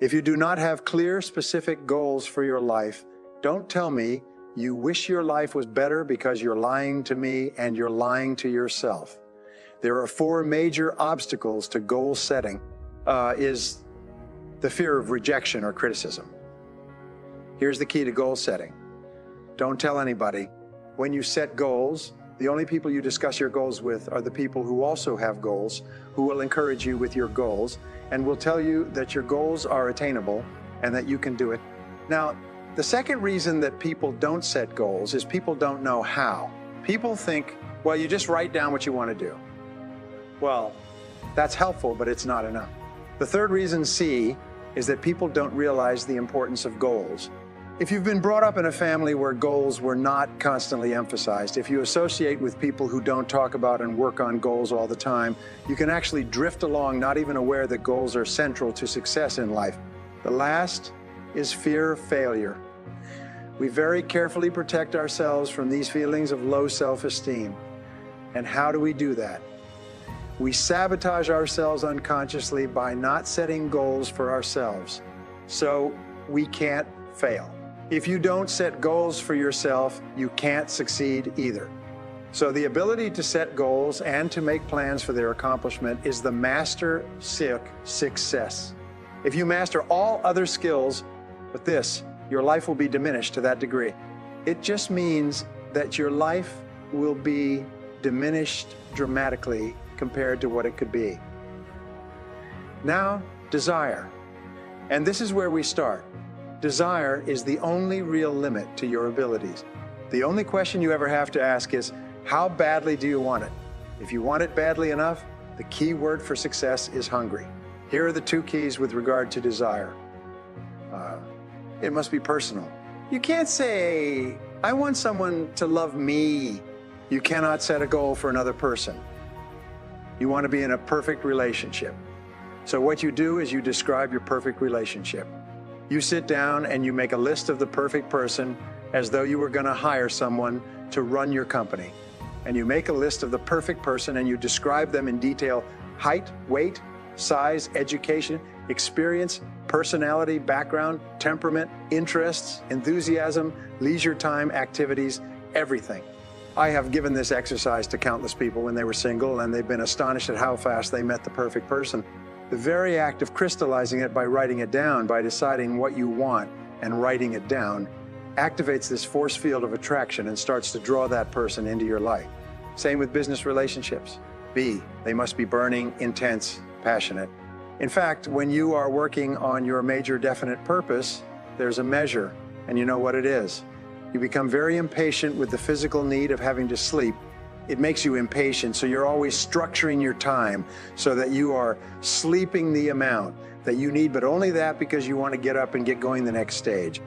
If you do not have clear, specific goals for your life, don't tell me you wish your life was better because you're lying to me and you're lying to yourself. There are 4 major obstacles to goal setting. Is the fear of rejection or criticism. Here's the key to goal setting. Don't tell anybody. When you set goals, the only people you discuss your goals with are the people who also have goals, who will encourage you with your goals and will tell you that your goals are attainable and that you can do it. Now, the second reason that people don't set goals is people don't know how. People think, well, you just write down what you want to do. Well, that's helpful, but it's not enough. The third reason, C, is that people don't realize the importance of goals. If you've been brought up in a family where goals were not constantly emphasized, if you associate with people who don't talk about and work on goals all the time, you can actually drift along not even aware that goals are central to success in life. The last is fear of failure. We very carefully protect ourselves from these feelings of low self-esteem. And how do we do that? We sabotage ourselves unconsciously by not setting goals for ourselves, so we can't fail. If you don't set goals for yourself, you can't succeed either. So the ability to set goals and to make plans for their accomplishment is the master success. If you master all other skills but this, your life will be diminished to that degree. It just means that your life will be diminished dramatically compared to what it could be. Now, desire. And this is where we start. Desire is the only real limit to your abilities. The only question you ever have to ask is, how badly do you want it? If you want it badly enough, the key word for success is hungry. Here are the 2 keys with regard to desire. It must be personal. You can't say, I want someone to love me. You cannot set a goal for another person. You want to be in a perfect relationship. So what you do is you describe your perfect relationship. You sit down and you make a list of the perfect person as though you were going to hire someone to run your company. And you make a list of the perfect person and you describe them in detail: height, weight, size, education, experience, personality, background, temperament, interests, enthusiasm, leisure time, activities, everything. I have given this exercise to countless people when they were single, and they've been astonished at how fast they met the perfect person. The very act of crystallizing it by writing it down, by deciding what you want and writing it down, activates this force field of attraction and starts to draw that person into your life. Same with business relationships. B, they must be burning, intense, passionate. In fact, when you are working on your major definite purpose, there's a measure, and you know what it is. You become very impatient with the physical need of having to sleep. It makes you impatient, so you're always structuring your time so that you are sleeping the amount that you need, but only that because you want to get up and get going the next stage.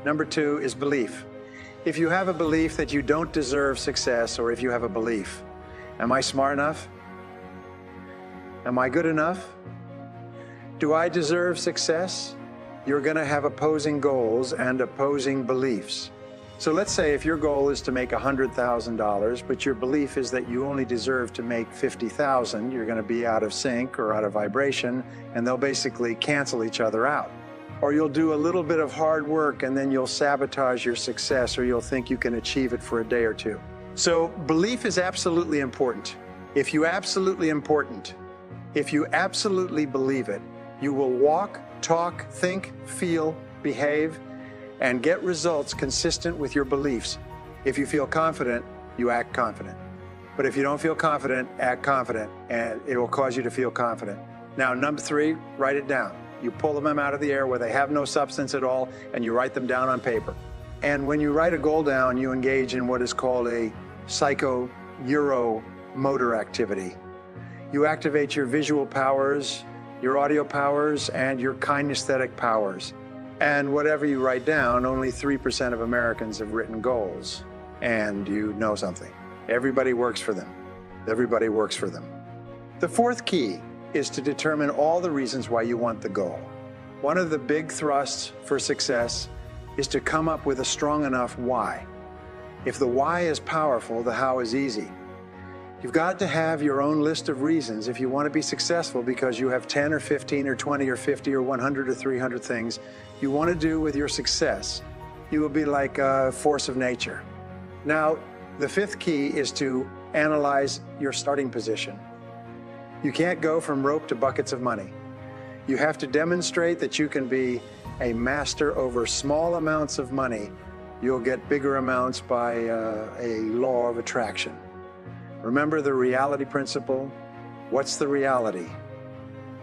Number 2 is belief. If you have a belief that you don't deserve success, or if you have a belief, am I smart enough? Am I good enough? Do I deserve success? You're going to have opposing goals and opposing beliefs. So let's say if your goal is to make $100,000, but your belief is that you only deserve to make $50,000, you're going to be out of sync or out of vibration, and they'll basically cancel each other out. Or you'll do a little bit of hard work and then you'll sabotage your success, or you'll think you can achieve it for a day or two. So belief is absolutely important. If you absolutely believe it, you will walk, talk, think, feel, behave, and get results consistent with your beliefs. If you feel confident, you act confident. But if you don't feel confident, act confident, and it will cause you to feel confident. Now, number 3, write it down. You pull them out of the air where they have no substance at all, and you write them down on paper. And when you write a goal down, you engage in what is called a psycho-neuromotor activity. You activate your visual powers, your audio powers, and your kinesthetic powers. And whatever you write down, only 3% of Americans have written goals. And you know something. Everybody works for them. Everybody works for them. The 4th key is to determine all the reasons why you want the goal. One of the big thrusts for success is to come up with a strong enough why. If the why is powerful, the how is easy. You've got to have your own list of reasons if you want to be successful, because you have 10 or 15 or 20 or 50 or 100 or 300 things you want to do with your success. You will be like a force of nature. Now, the fifth key is to analyze your starting position. You can't go from rope to buckets of money. You have to demonstrate that you can be a master over small amounts of money. You'll get bigger amounts by a law of attraction. Remember the reality principle? What's the reality?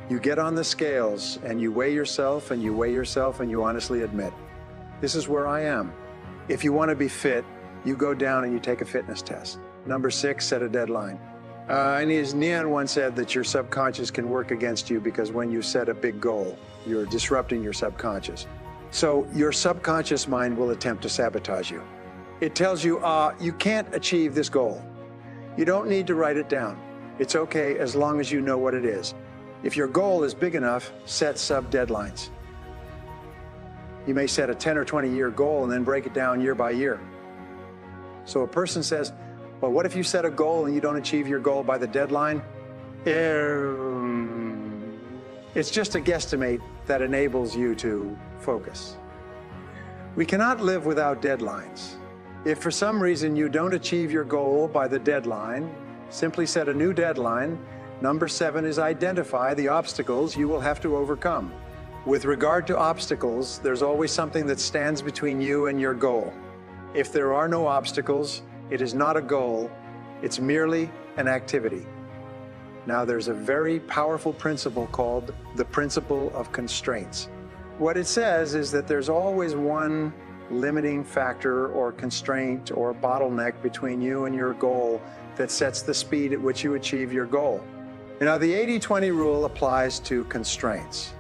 You get on the scales and you weigh yourself and you weigh yourself and you honestly admit, this is where I am. If you want to be fit, you go down and you take a fitness test. Number 6, set a deadline. Nian once said that your subconscious can work against you because when you set a big goal, you're disrupting your subconscious. So your subconscious mind will attempt to sabotage you. It tells you, you can't achieve this goal. You don't need to write it down. It's okay as long as you know what it is. If your goal is big enough, set sub-deadlines. You may set a 10 or 20-year goal and then break it down year by year. So a person says, well, what if you set a goal and you don't achieve your goal by the deadline? It's just a guesstimate that enables you to focus. We cannot live without deadlines. If for some reason you don't achieve your goal by the deadline, simply set a new deadline. Number 7 is identify the obstacles you will have to overcome. With regard to obstacles, there's always something that stands between you and your goal. If there are no obstacles, it is not a goal, it's merely an activity. Now, there's a very powerful principle called the principle of constraints. What it says is that there's always one limiting factor or constraint or bottleneck between you and your goal that sets the speed at which you achieve your goal. Now, the 80-20 rule applies to constraints.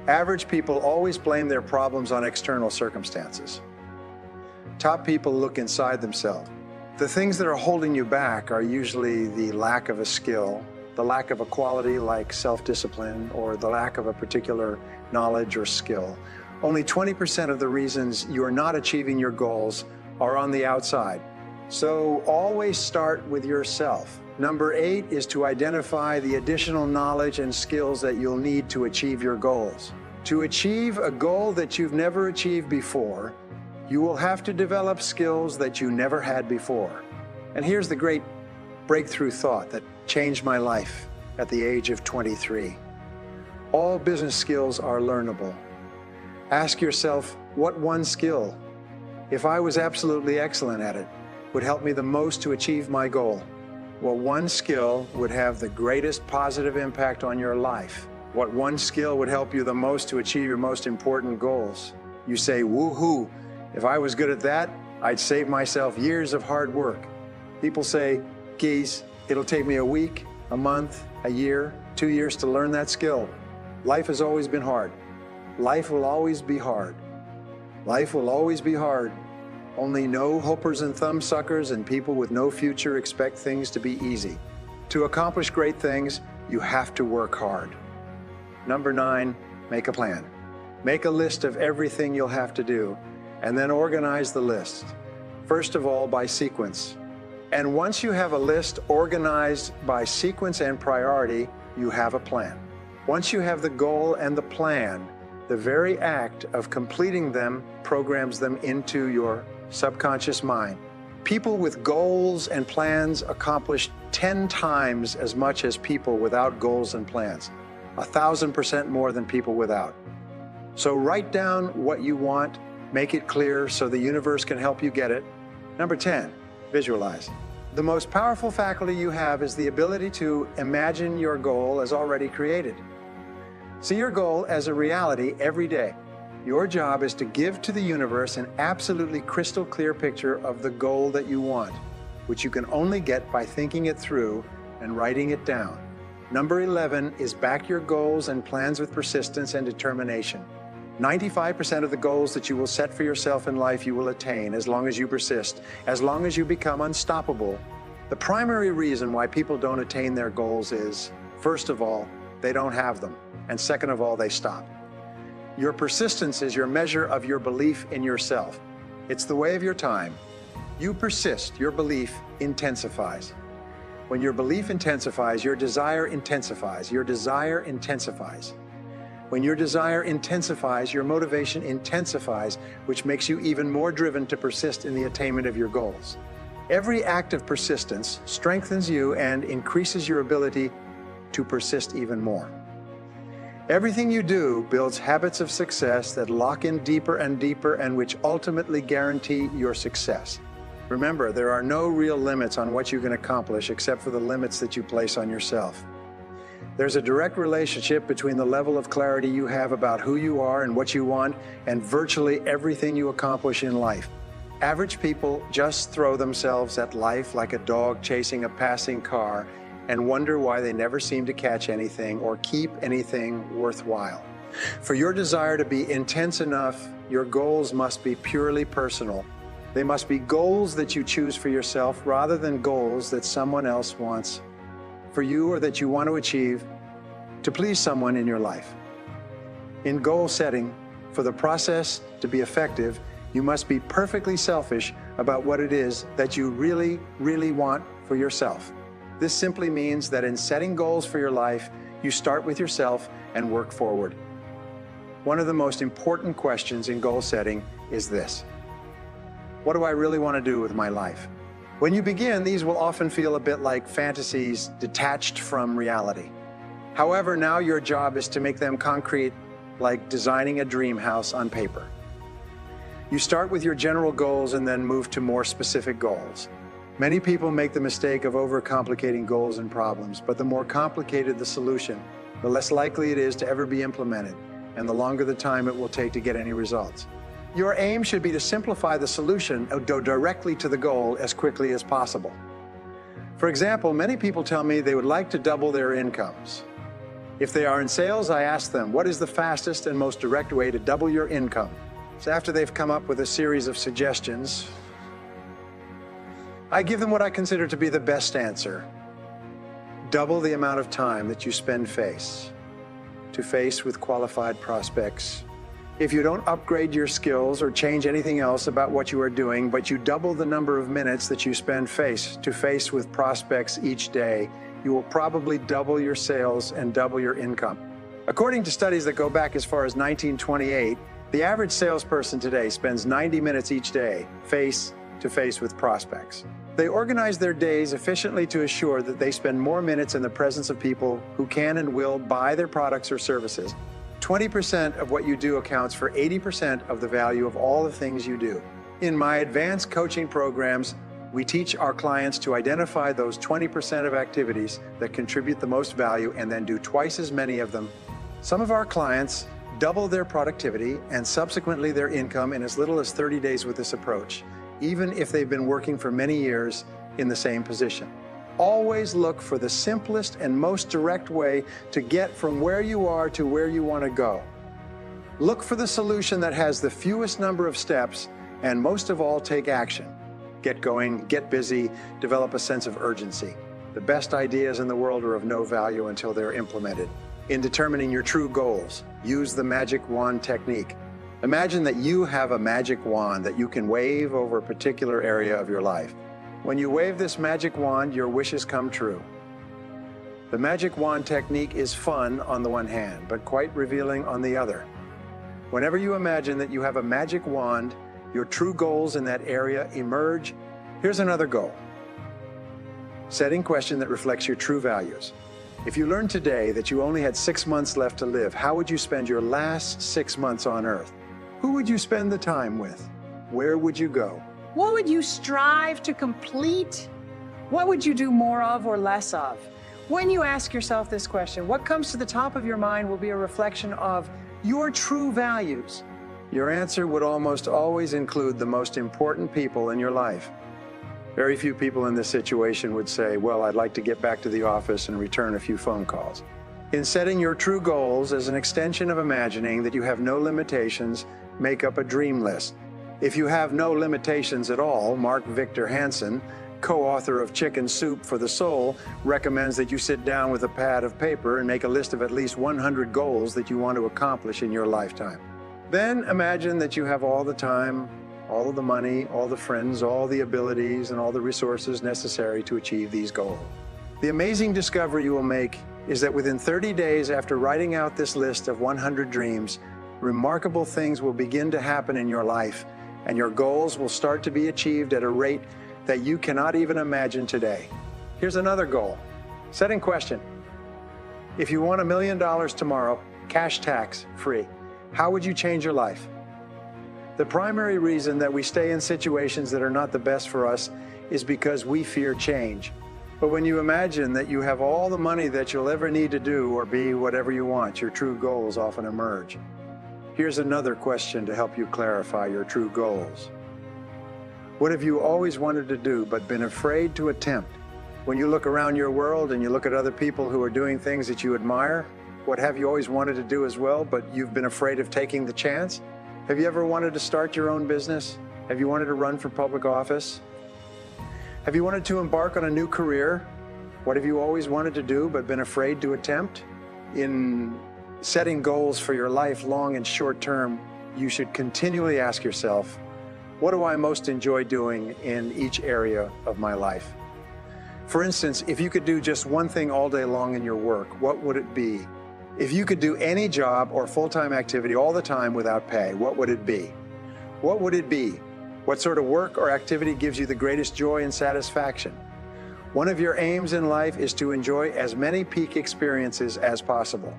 Average people always blame their problems on external circumstances. Top people look inside themselves. The things that are holding you back are usually the lack of a skill, the lack of a quality like self-discipline, or the lack of a particular knowledge or skill. Only 20% of the reasons you are not achieving your goals are on the outside. So always start with yourself. Number 8 is to identify the additional knowledge and skills that you'll need to achieve your goals. To achieve a goal that you've never achieved before, you will have to develop skills that you never had before. And here's the great breakthrough thought that changed my life at the age of 23. All business skills are learnable. Ask yourself, what one skill, if I was absolutely excellent at it, would help me the most to achieve my goal? Well, one skill would have the greatest positive impact on your life. What one skill would help you the most to achieve your most important goals? You say, woohoo, if I was good at that, I'd save myself years of hard work. People say, geez, it'll take me a week, a month, a year, 2 years to learn that skill. Life has always been hard. Life will always be hard. Life will always be hard. Only no hopers and thumbsuckers and people with no future expect things to be easy. To accomplish great things, you have to work hard. Number 9, make a plan. Make a list of everything you'll have to do, and then organize the list. First of all, by sequence. And once you have a list organized by sequence and priority, you have a plan. Once you have the goal and the plan, the very act of completing them programs them into your subconscious mind. People with goals and plans accomplish 10 times as much as people without goals and plans, 1,000% more than people without. So write down what you want, make it clear so the universe can help you get it. Number 10, visualize. The most powerful faculty you have is the ability to imagine your goal as already created. See your goal as a reality every day. Your job is to give to the universe an absolutely crystal clear picture of the goal that you want, which you can only get by thinking it through and writing it down. Number 11 is back your goals and plans with persistence and determination. 95% of the goals that you will set for yourself in life you will attain as long as you persist, as long as you become unstoppable. The primary reason why people don't attain their goals is, first of all, they don't have them, and second of all, they stop. Your persistence is your measure of your belief in yourself. It's the way of your time. You persist, your belief intensifies. When your belief intensifies, your desire intensifies. Your desire intensifies. When your desire intensifies, your motivation intensifies, which makes you even more driven to persist in the attainment of your goals. Every act of persistence strengthens you and increases your ability to persist even more. Everything you do builds habits of success that lock in deeper and deeper and which ultimately guarantee your success. Remember, there are no real limits on what you can accomplish except for the limits that you place on yourself. There's a direct relationship between the level of clarity you have about who you are and what you want and virtually everything you accomplish in life. Average people just throw themselves at life like a dog chasing a passing car and wonder why they never seem to catch anything or keep anything worthwhile. For your desire to be intense enough, your goals must be purely personal. They must be goals that you choose for yourself rather than goals that someone else wants for you or that you want to achieve to please someone in your life. In goal setting, for the process to be effective, you must be perfectly selfish about what it is that you really, really want for yourself. This simply means that in setting goals for your life, you start with yourself and work forward. One of the most important questions in goal setting is this: what do I really want to do with my life? When you begin, these will often feel a bit like fantasies detached from reality. However, now your job is to make them concrete, like designing a dream house on paper. You start with your general goals and then move to more specific goals. Many people make the mistake of overcomplicating goals and problems, but the more complicated the solution, the less likely it is to ever be implemented, and the longer the time it will take to get any results. Your aim should be to simplify the solution and go directly to the goal as quickly as possible. For example, many people tell me they would like to double their incomes. If they are in sales, I ask them, what is the fastest and most direct way to double your income? So after they've come up with a series of suggestions, I give them what I consider to be the best answer. Double the amount of time that you spend face to face with qualified prospects. If you don't upgrade your skills or change anything else about what you are doing, but you double the number of minutes that you spend face to face with prospects each day, you will probably double your sales and double your income. According to studies that go back as far as 1928, the average salesperson today spends 90 minutes each day face to face with prospects. They organize their days efficiently to assure that they spend more minutes in the presence of people who can and will buy their products or services. 20% of what you do accounts for 80% of the value of all the things you do. In my advanced coaching programs, we teach our clients to identify those 20% of activities that contribute the most value and then do twice as many of them. Some of our clients double their productivity and subsequently their income in as little as 30 days with this approach, even if they've been working for many years in the same position. Always look for the simplest and most direct way to get from where you are to where you want to go. Look for the solution that has the fewest number of steps, and most of all, take action. Get going, get busy, develop a sense of urgency. The best ideas in the world are of no value until they're implemented. In determining your true goals, use the magic wand technique. Imagine that you have a magic wand that you can wave over a particular area of your life. When you wave this magic wand, your wishes come true. The magic wand technique is fun on the one hand, but quite revealing on the other. Whenever you imagine that you have a magic wand, your true goals in that area emerge. Here's another goal. Setting question that reflects your true values. If you learned today that you only had 6 months left to live, how would you spend your last 6 months on Earth? Who would you spend the time with? Where would you go? What would you strive to complete? What would you do more of or less of? When you ask yourself this question, what comes to the top of your mind will be a reflection of your true values. Your answer would almost always include the most important people in your life. Very few people in this situation would say, well, I'd like to get back to the office and return a few phone calls. In setting your true goals as an extension of imagining that you have no limitations, make up a dream list. If you have no limitations at all, Mark Victor Hansen, co-author of Chicken Soup for the Soul, recommends that you sit down with a pad of paper and make a list of at least 100 goals that you want to accomplish in your lifetime. Then imagine that you have all the time, all of the money, all the friends, all the abilities, and all the resources necessary to achieve these goals. The amazing discovery you will make is that within 30 days after writing out this list of 100 dreams, remarkable things will begin to happen in your life, and your goals will start to be achieved at a rate that you cannot even imagine today. Here's another goal. Set in question. If you won $1 million tomorrow, cash tax free, how would you change your life? The primary reason that we stay in situations that are not the best for us is because we fear change. But when you imagine that you have all the money that you'll ever need to do or be whatever you want, your true goals often emerge. Here's another question to help you clarify your true goals. What have you always wanted to do but been afraid to attempt? When you look around your world and you look at other people who are doing things that you admire, what have you always wanted to do as well, but you've been afraid of taking the chance? Have you ever wanted to start your own business? Have you wanted to run for public office? Have you wanted to embark on a new career? What have you always wanted to do but been afraid to attempt? In setting goals for your life, long and short term, you should continually ask yourself, what do I most enjoy doing in each area of my life? For instance, if you could do just one thing all day long in your work, what would it be? If you could do any job or full-time activity all the time without pay, what would it be? What would it be? What sort of work or activity gives you the greatest joy and satisfaction? One of your aims in life is to enjoy as many peak experiences as possible.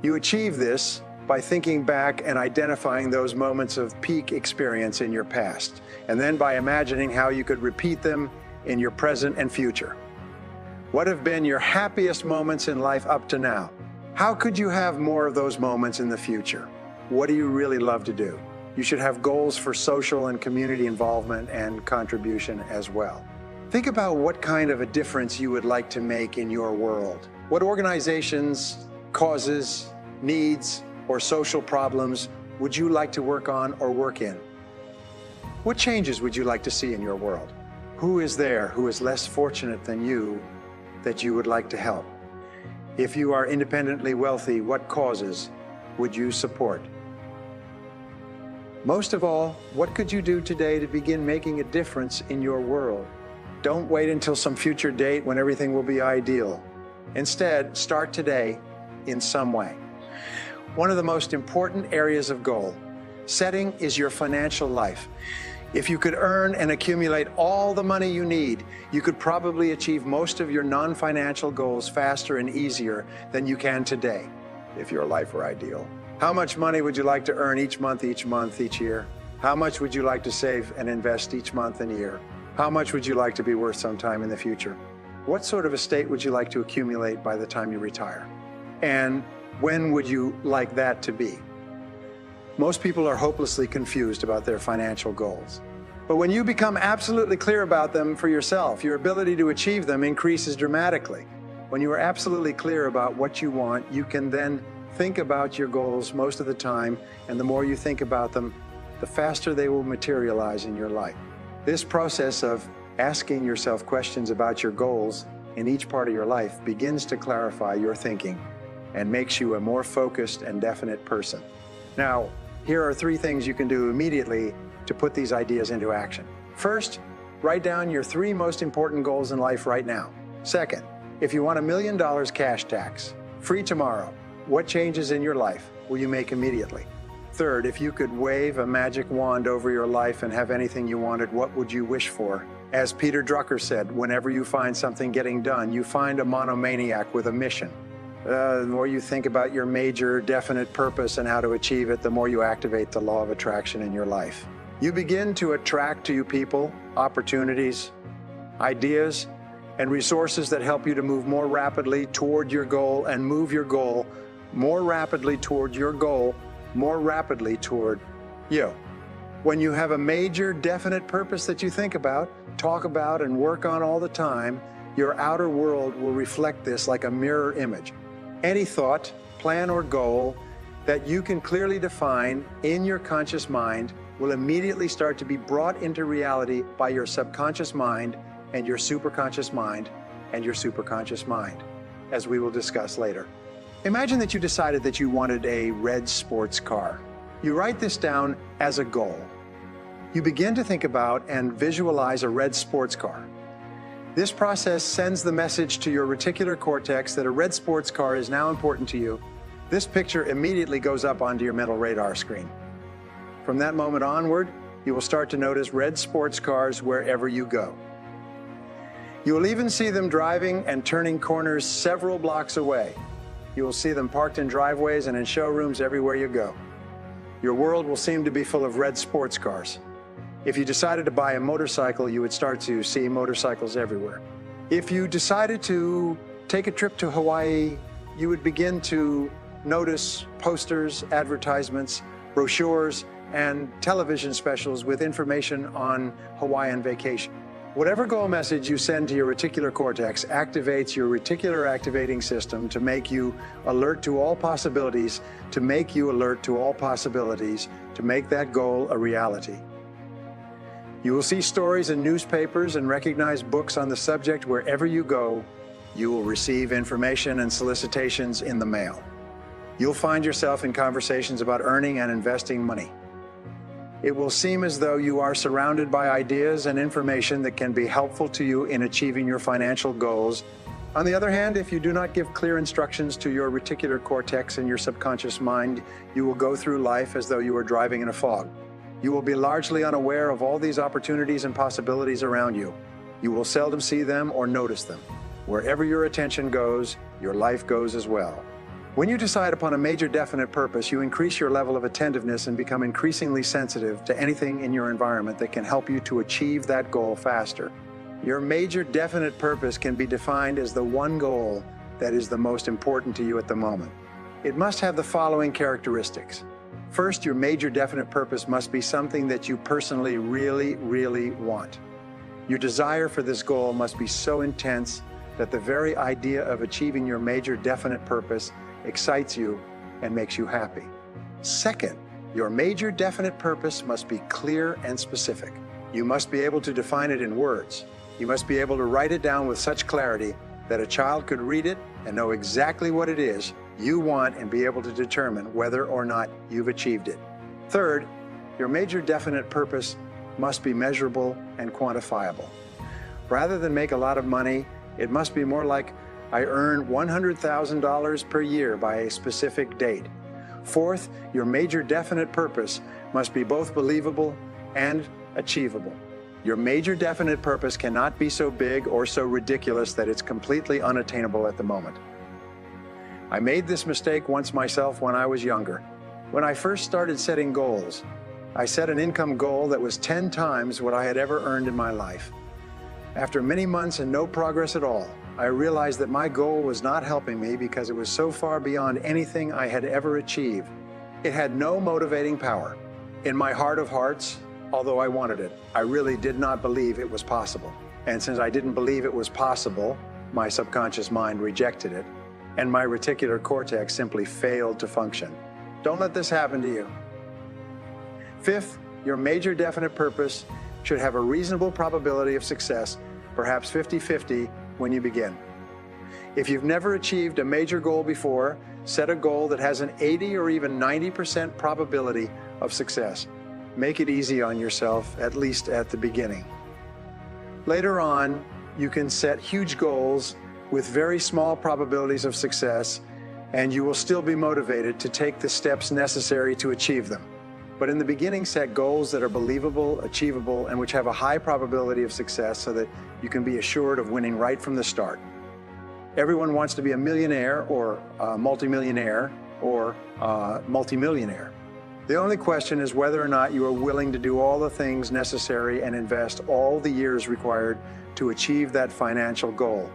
You achieve this by thinking back and identifying those moments of peak experience in your past, and then by imagining how you could repeat them in your present and future. What have been your happiest moments in life up to now? How could you have more of those moments in the future? What do you really love to do? You should have goals for social and community involvement and contribution as well. Think about what kind of a difference you would like to make in your world. What organizations, causes, needs, or social problems would you like to work on or work in? What changes would you like to see in your world? Who is there who is less fortunate than you that you would like to help? If you are independently wealthy, what causes would you support? Most of all, what could you do today to begin making a difference in your world? Don't wait until some future date when everything will be ideal. Instead, start today in some way. One of the most important areas of goal setting is your financial life. If you could earn and accumulate all the money you need, you could probably achieve most of your non-financial goals faster and easier than you can today, if your life were ideal. How much money would you like to earn each month, each year? How much would you like to save and invest each month and year? How much would you like to be worth sometime in the future? What sort of estate would you like to accumulate by the time you retire? And when would you like that to be? Most people are hopelessly confused about their financial goals. But when you become absolutely clear about them for yourself, your ability to achieve them increases dramatically. When you are absolutely clear about what you want, you can then think about your goals most of the time, and the more you think about them, the faster they will materialize in your life. This process of asking yourself questions about your goals in each part of your life begins to clarify your thinking and makes you a more focused and definite person. Now, here are 3 things you can do immediately to put these ideas into action. First, write down your 3 most important goals in life right now. Second, if you want $1 million cash tax, free tomorrow, what changes in your life will you make immediately? Third, if you could wave a magic wand over your life and have anything you wanted, what would you wish for? As Peter Drucker said, whenever you find something getting done, you find a monomaniac with a mission. The more you think about your major, definite purpose and how to achieve it, the more you activate the law of attraction in your life. You begin to attract to you people, opportunities, ideas, and resources that help you to move more rapidly toward your goal and move your goal more rapidly toward your goal, more rapidly toward you. When you have a major, definite purpose that you think about, talk about, and work on all the time, your outer world will reflect this like a mirror image. Any thought, plan, or goal that you can clearly define in your conscious mind will immediately start to be brought into reality by your subconscious mind and your superconscious mind and your superconscious mind, as we will discuss later. Imagine that you decided that you wanted a red sports car. You write this down as a goal. You begin to think about and visualize a red sports car. This process sends the message to your reticular cortex that a red sports car is now important to you. This picture immediately goes up onto your mental radar screen. From that moment onward, you will start to notice red sports cars wherever you go. You will even see them driving and turning corners several blocks away. You will see them parked in driveways and in showrooms everywhere you go. Your world will seem to be full of red sports cars. If you decided to buy a motorcycle, you would start to see motorcycles everywhere. If you decided to take a trip to Hawaii, you would begin to notice posters, advertisements, brochures, and television specials with information on Hawaiian vacation. Whatever goal message you send to your reticular cortex activates your reticular activating system to make you alert to all possibilities, to make that goal a reality. You will see stories in newspapers and recognize books on the subject wherever you go. You will receive information and solicitations in the mail. You'll find yourself in conversations about earning and investing money. It will seem as though you are surrounded by ideas and information that can be helpful to you in achieving your financial goals. On the other hand, if you do not give clear instructions to your reticular cortex and your subconscious mind, you will go through life as though you were driving in a fog. You will be largely unaware of all these opportunities and possibilities around you. You will seldom see them or notice them. Wherever your attention goes, your life goes as well. When you decide upon a major definite purpose, you increase your level of attentiveness and become increasingly sensitive to anything in your environment that can help you to achieve that goal faster. Your major definite purpose can be defined as the one goal that is the most important to you at the moment. It must have the following characteristics. First, your major definite purpose must be something that you personally really want. Your desire for this goal must be so intense that the very idea of achieving your major definite purpose excites you and makes you happy. Second, your major definite purpose must be clear and specific. You must be able to define it in words. You must be able to write it down with such clarity that a child could read it and know exactly what it is you want and be able to determine whether or not you've achieved it. Third, your major definite purpose must be measurable and quantifiable. Rather than make a lot of money, it must be more like, I earn $100,000 per year by a specific date. Fourth, your major definite purpose must be both believable and achievable. Your major definite purpose cannot be so big or so ridiculous that it's completely unattainable at the moment. I made this mistake once myself when I was younger. When I first started setting goals, I set an income goal that was 10 times what I had ever earned in my life. After many months and no progress at all, I realized that my goal was not helping me because it was so far beyond anything I had ever achieved. It had no motivating power. In my heart of hearts, although I wanted it, I really did not believe it was possible. And since I didn't believe it was possible, my subconscious mind rejected it, and my reticular cortex simply failed to function. Don't let this happen to you. Fifth, your major definite purpose should have a reasonable probability of success, perhaps 50-50 when you begin. If you've never achieved a major goal before, set a goal that has an 80 or even 90% probability of success. Make it easy on yourself, at least at the beginning. Later on, you can set huge goals with very small probabilities of success, and you will still be motivated to take the steps necessary to achieve them. But in the beginning, set goals that are believable, achievable, and which have a high probability of success so that you can be assured of winning right from the start. Everyone wants to be a millionaire or a multimillionaire or a multimillionaire. The only question is whether or not you are willing to do all the things necessary and invest all the years required to achieve that financial goal.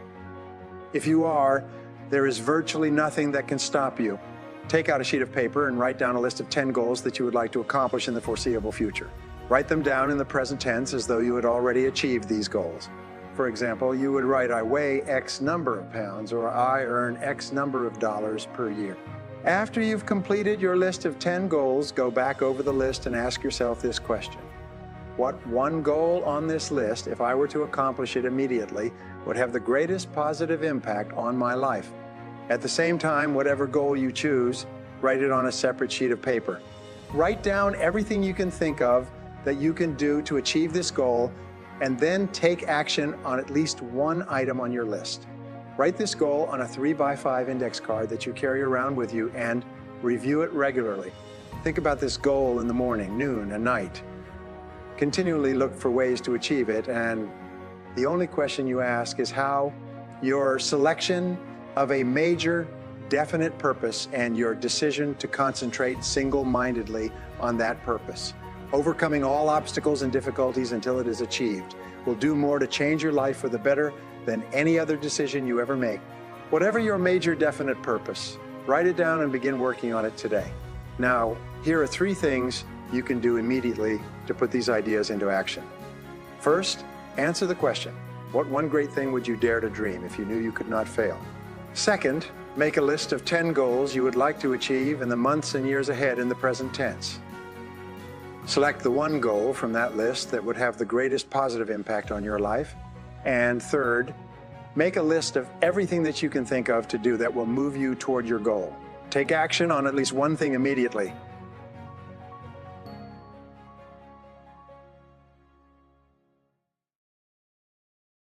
If you are, there is virtually nothing that can stop you. Take out a sheet of paper and write down a list of 10 goals that you would like to accomplish in the foreseeable future. Write them down in the present tense as though you had already achieved these goals. For example, you would write, I weigh X number of pounds, or I earn X number of dollars per year. After you've completed your list of 10 goals, go back over the list and ask yourself this question. What one goal on this list, if I were to accomplish it immediately, would have the greatest positive impact on my life? At the same time, whatever goal you choose, write it on a separate sheet of paper. Write down everything you can think of that you can do to achieve this goal and then take action on at least one item on your list. Write this goal on a 3x5 index card that you carry around with you and review it regularly. Think about this goal in the morning, noon, and night. Continually look for ways to achieve it, and the only question you ask is how your selection of a major, definite purpose and your decision to concentrate single-mindedly on that purpose, overcoming all obstacles and difficulties until it is achieved, will do more to change your life for the better than any other decision you ever make. Whatever your major, definite purpose, write it down and begin working on it today. Now, here are 3 things you can do immediately to put these ideas into action. First, answer the question, what one great thing would you dare to dream if you knew you could not fail? Second, make a list of 10 goals you would like to achieve in the months and years ahead in the present tense. Select the one goal from that list that would have the greatest positive impact on your life. And third, make a list of everything that you can think of to do that will move you toward your goal. Take action on at least one thing immediately.